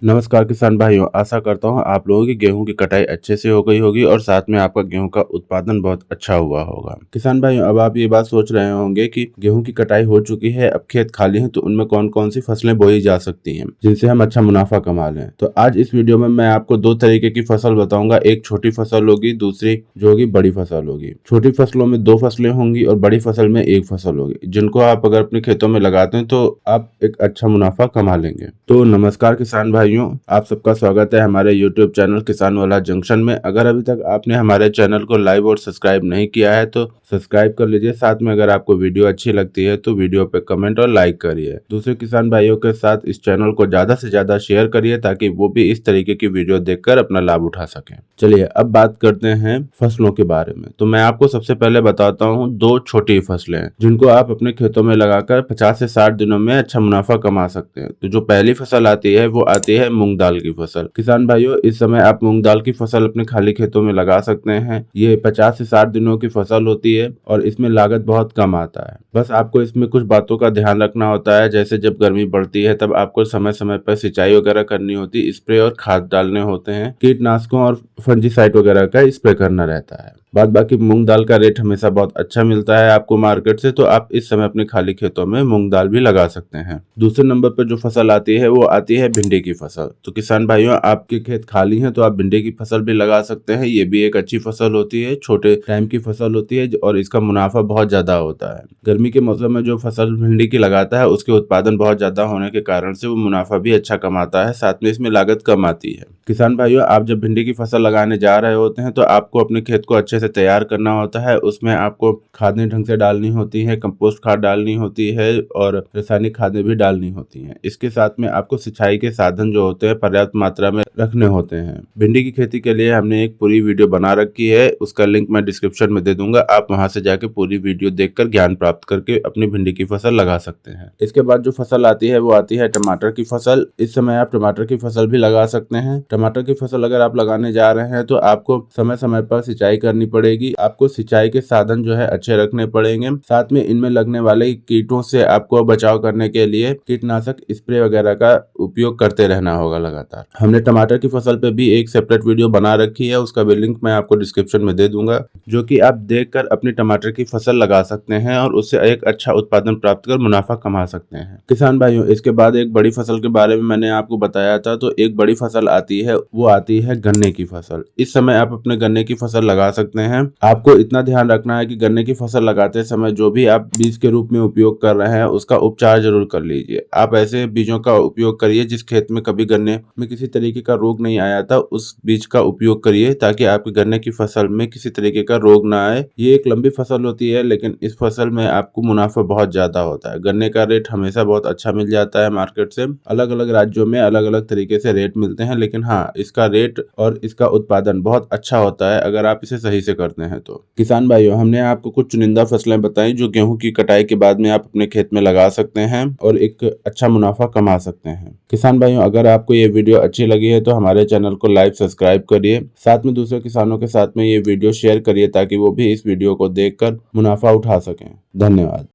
नमस्कार किसान भाइयों, आशा करता हूँ आप लोगों की गेहूं की कटाई अच्छे से हो गई होगी और साथ में आपका गेहूं का उत्पादन बहुत अच्छा हुआ होगा। किसान भाइयों, अब आप ये बात सोच रहे होंगे कि गेहूं की कटाई हो चुकी है, अब खेत खाली हैं, तो उनमें कौन कौन सी फसलें बोई जा सकती हैं जिनसे हम अच्छा मुनाफा कमा लें। तो आज इस वीडियो में मैं आपको दो तरीके की फसल बताऊंगा। एक छोटी फसल होगी, दूसरी जो होगी बड़ी फसल होगी। छोटी फसलों में दो फसलें होंगी और बड़ी फसल में एक फसल होगी, जिनको आप अगर अपने खेतों में लगाते हैं तो आप एक अच्छा मुनाफा कमा लेंगे। तो नमस्कार किसान भाइयों, आप सबका स्वागत है हमारे YouTube चैनल किसान वाला जंक्शन में। अगर अभी तक आपने हमारे चैनल को लाइक और सब्सक्राइब नहीं किया है तो सब्सक्राइब कर लीजिए। साथ में अगर आपको वीडियो अच्छी लगती है तो वीडियो पे कमेंट और लाइक करिए। दूसरे किसान भाइयों के साथ इस चैनल को ज्यादा से ज्यादा शेयर करिए ताकि वो भी इस तरीके की वीडियो देखकर अपना लाभ उठा सकें। चलिए अब बात करते हैं फसलों के बारे में। तो मैं आपको सबसे पहले बताता हूँ दो छोटी फसलें जिनको आप अपने खेतों में लगाकर 50 से 60 दिनों में अच्छा मुनाफा कमा सकते हैं। तो जो पहली फसल आती है वो आती है मूंग दाल की फसल। किसान भाइयों, इस समय आप मूंग दाल की फसल अपने खाली खेतों में लगा सकते हैं। ये 50 से 60 दिनों की फसल होती है और इसमें लागत बहुत कम आता है। बस आपको इसमें कुछ बातों का ध्यान रखना होता है, जैसे जब गर्मी बढ़ती है तब आपको समय समय पर सिंचाई वगैरह करनी होती है, स्प्रे और खाद डालने होते हैं, कीटनाशकों और फंजीसाइड वगैरह का स्प्रे करना रहता है। बाद बाकी मूंग दाल का रेट हमेशा बहुत अच्छा मिलता है आपको मार्केट से, तो आप इस समय अपने खाली खेतों में मूंग दाल भी लगा सकते हैं। दूसरे नंबर पर जो फसल आती है वो आती है भिंडी की फसल। तो किसान भाइयों, आपके खेत खाली हैं तो आप भिंडी की फसल भी लगा सकते हैं। ये भी एक अच्छी फसल होती है, छोटे टाइम की फसल होती है और इसका मुनाफा बहुत ज्यादा होता है। गर्मी के मौसम में जो फसल भिंडी की लगाता है उसके उत्पादन बहुत ज्यादा होने के कारण से वो मुनाफा भी अच्छा कमाता है, साथ में इसमें लागत कम आती है। किसान भाइयों, आप जब भिंडी की फसल लगाने जा रहे होते हैं तो आपको अपने खेत को अच्छे से तैयार करना होता है। उसमें आपको खादें ढंग से डालनी होती है, कंपोस्ट खाद डालनी होती है और रासायनिक खादें भी डालनी होती हैं। इसके साथ में आपको सिंचाई के साधन जो होते हैं पर्याप्त मात्रा में रखने होते हैं। भिंडी की खेती के लिए हमने एक पूरी वीडियो बना रखी है, उसका लिंक मैं डिस्क्रिप्शन में दे दूंगा। आप वहां से जाके पूरी वीडियो देखकर ज्ञान प्राप्त करके अपनी भिंडी की फसल लगा सकते हैं। इसके बाद जो फसल आती है वो आती है टमाटर की फसल। इस समय आप टमाटर की फसल भी लगा सकते हैं। टमाटर की फसल अगर आप लगाने जा रहे हैं तो आपको समय समय पर सिंचाई करनी पड़ेगी। आपको सिंचाई के साधन जो है अच्छे रखने पड़ेंगे। साथ में इनमें लगने वाले कीटों से आपको बचाव करने के लिए कीटनाशक स्प्रे वगैरह का उपयोग करते रहना होगा लगातार। हमने टमाटर की फसल पे भी एक सेपरेट वीडियो बना रखी है, उसका भी लिंक मैं आपको डिस्क्रिप्शन में दे दूंगा, जो कि आप देखकर अपनी टमाटर की फसल लगा सकते हैं और उससे एक अच्छा उत्पादन प्राप्त कर मुनाफा कमा सकते हैं। किसान भाइयों, इसके बाद एक बड़ी फसल के बारे में मैंने आपको बताया था, तो एक बड़ी फसल आती है वो आती है गन्ने की फसल। इस समय आप अपने गन्ने की फसल लगा सकते हैं। आपको इतना ध्यान रखना है कि गन्ने की फसल लगाते समय जो भी आप बीज के रूप में उपयोग कर रहे हैं उसका उपचार जरूर कर लीजिए। आप ऐसे बीजों का उपयोग करिए जिस खेत में कभी गन्ने में किसी तरीके का रोग नहीं आया था, उस बीज का उपयोग करिए ताकि आपकी गन्ने की फसल में किसी तरीके का रोग ना आए। ये एक लंबी फसल होती है लेकिन इस फसल में आपको मुनाफा बहुत ज्यादा होता है। गन्ने का रेट हमेशा बहुत अच्छा मिल जाता है मार्केट से। अलग अलग राज्यों में अलग अलग तरीके से रेट मिलते हैं, लेकिन हाँ, इसका रेट और इसका उत्पादन बहुत अच्छा होता है अगर आप इसे सही से करते हैं तो। किसान भाइयों, हमने आपको कुछ चुनिंदा फसलें बताई जो गेहूं की कटाई के बाद में आप अपने खेत में लगा सकते हैं और एक अच्छा मुनाफा कमा सकते हैं। किसान भाइयों, अगर आपको ये वीडियो अच्छी लगी है तो हमारे चैनल को लाइक सब्सक्राइब करिए। साथ में दूसरे किसानों के साथ में ये वीडियो शेयर करिए ताकि वो भी इस वीडियो को देखकर मुनाफा उठा सकें। धन्यवाद।